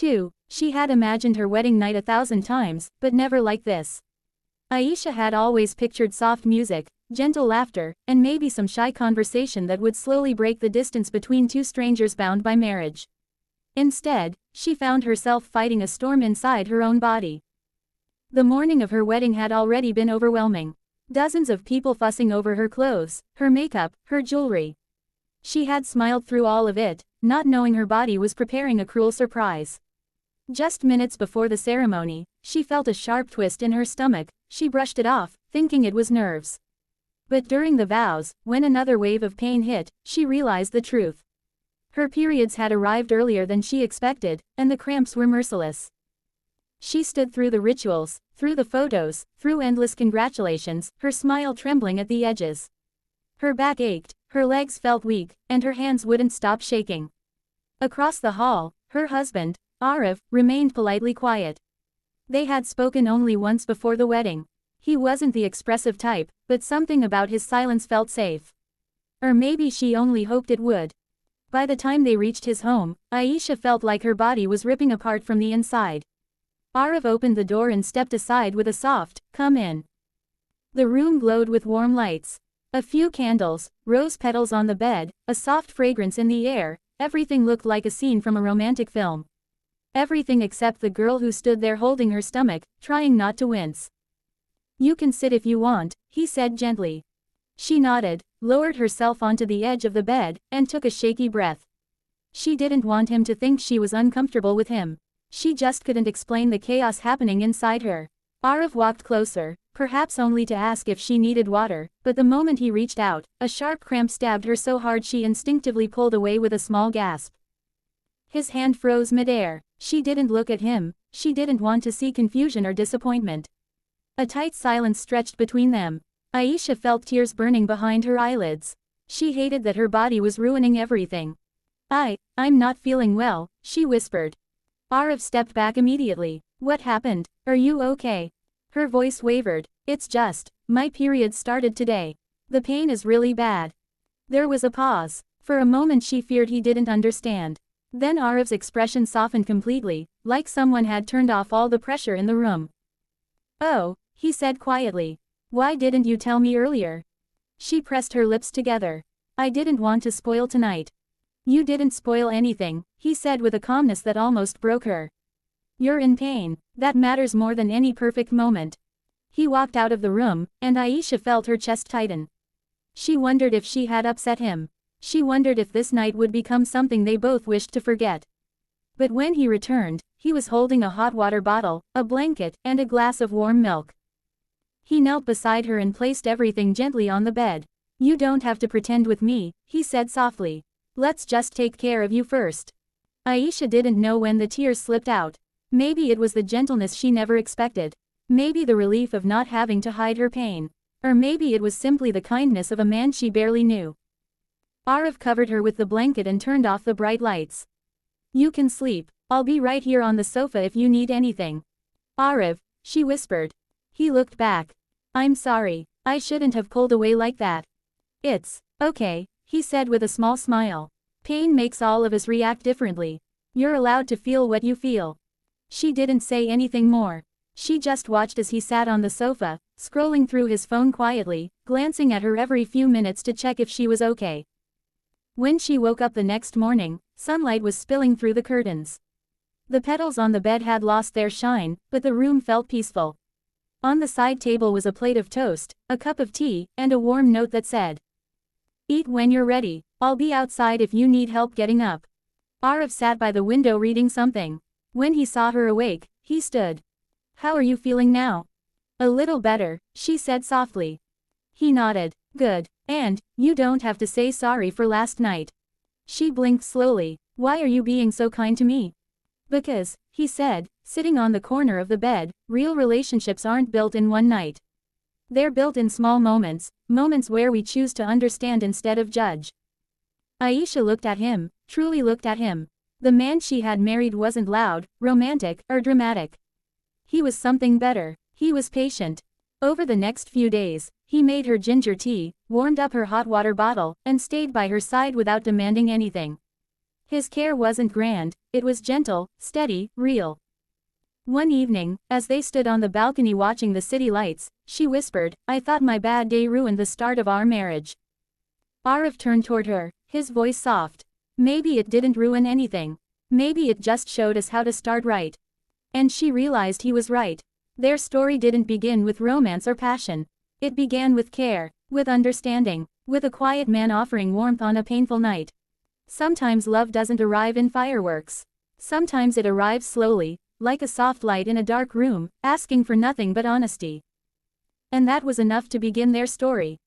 2. She had imagined her wedding night 1,000 times, but never like this. Aisha had always pictured soft music, gentle laughter, and maybe some shy conversation that would slowly break the distance between two strangers bound by marriage. Instead, she found herself fighting a storm inside her own body. The morning of her wedding had already been overwhelming. Dozens of people fussing over her clothes, her makeup, her jewelry. She had smiled through all of it, not knowing her body was preparing a cruel surprise. Just minutes before the ceremony, she felt a sharp twist in her stomach. She brushed it off, thinking it was nerves. But during the vows, when another wave of pain hit, she realized the truth. Her periods had arrived earlier than she expected, and the cramps were merciless. She stood through the rituals, through the photos, through endless congratulations, her smile trembling at the edges. Her back ached, her legs felt weak, and her hands wouldn't stop shaking. Across the hall, her husband, Arif, remained politely quiet. They had spoken only once before the wedding. He wasn't the expressive type, but something about his silence felt safe. Or maybe she only hoped it would. By the time they reached his home, Aisha felt like her body was ripping apart from the inside. Arif opened the door and stepped aside with a soft, "Come in." The room glowed with warm lights. A few candles, rose petals on the bed, a soft fragrance in the air, everything looked like a scene from a romantic film. Everything except the girl who stood there holding her stomach, trying not to wince. "You can sit if you want," he said gently. She nodded, lowered herself onto the edge of the bed, and took a shaky breath. She didn't want him to think she was uncomfortable with him. She just couldn't explain the chaos happening inside her. Arif walked closer, perhaps only to ask if she needed water, but the moment he reached out, a sharp cramp stabbed her so hard she instinctively pulled away with a small gasp. His hand froze midair. She didn't look at him, she didn't want to see confusion or disappointment. A tight silence stretched between them. Aisha felt tears burning behind her eyelids. She hated that her body was ruining everything. I'm not feeling well," she whispered. Arif stepped back immediately. "What happened? Are you okay?" Her voice wavered. "It's just, my period started today. The pain is really bad." There was a pause. For a moment she feared he didn't understand. Then Arif's expression softened completely, like someone had turned off all the pressure in the room. "Oh," he said quietly. "Why didn't you tell me earlier?" She pressed her lips together. "I didn't want to spoil tonight." "You didn't spoil anything," he said with a calmness that almost broke her. "You're in pain. That matters more than any perfect moment." He walked out of the room, and Aisha felt her chest tighten. She wondered if she had upset him. She wondered if this night would become something they both wished to forget. But when he returned, he was holding a hot water bottle, a blanket, and a glass of warm milk. He knelt beside her and placed everything gently on the bed. "You don't have to pretend with me," he said softly. "Let's just take care of you first." Aisha didn't know when the tears slipped out. Maybe it was the gentleness she never expected. Maybe the relief of not having to hide her pain. Or maybe it was simply the kindness of a man she barely knew. Arif covered her with the blanket and turned off the bright lights. "You can sleep. I'll be right here on the sofa if you need anything." "Arif," she whispered. He looked back. "I'm sorry. I shouldn't have pulled away like that." "It's okay," he said with a small smile. "Pain makes all of us react differently. You're allowed to feel what you feel." She didn't say anything more. She just watched as he sat on the sofa, scrolling through his phone quietly, glancing at her every few minutes to check if she was okay. When she woke up the next morning, sunlight was spilling through the curtains. The petals on the bed had lost their shine, but the room felt peaceful. On the side table was a plate of toast, a cup of tea, and a warm note that said, "Eat when you're ready. I'll be outside if you need help getting up." Arif sat by the window reading something. When he saw her awake, he stood. "How are you feeling now?" "A little better," she said softly. He nodded. "Good. And, you don't have to say sorry for last night." She blinked slowly. "Why are you being so kind to me?" "Because," he said, sitting on the corner of the bed, "real relationships aren't built in one night. They're built in small moments, moments where we choose to understand instead of judge." Aisha looked at him, truly looked at him. The man she had married wasn't loud, romantic, or dramatic. He was something better. He was patient. Over the next few days, he made her ginger tea, warmed up her hot water bottle, and stayed by her side without demanding anything. His care wasn't grand, it was gentle, steady, real. One evening, as they stood on the balcony watching the city lights, she whispered, "I thought my bad day ruined the start of our marriage." Arav turned toward her, his voice soft. "Maybe it didn't ruin anything. Maybe it just showed us how to start right." And she realized he was right. Their story didn't begin with romance or passion. It began with care, with understanding, with a quiet man offering warmth on a painful night. Sometimes love doesn't arrive in fireworks. Sometimes it arrives slowly, like a soft light in a dark room, asking for nothing but honesty. And that was enough to begin their story.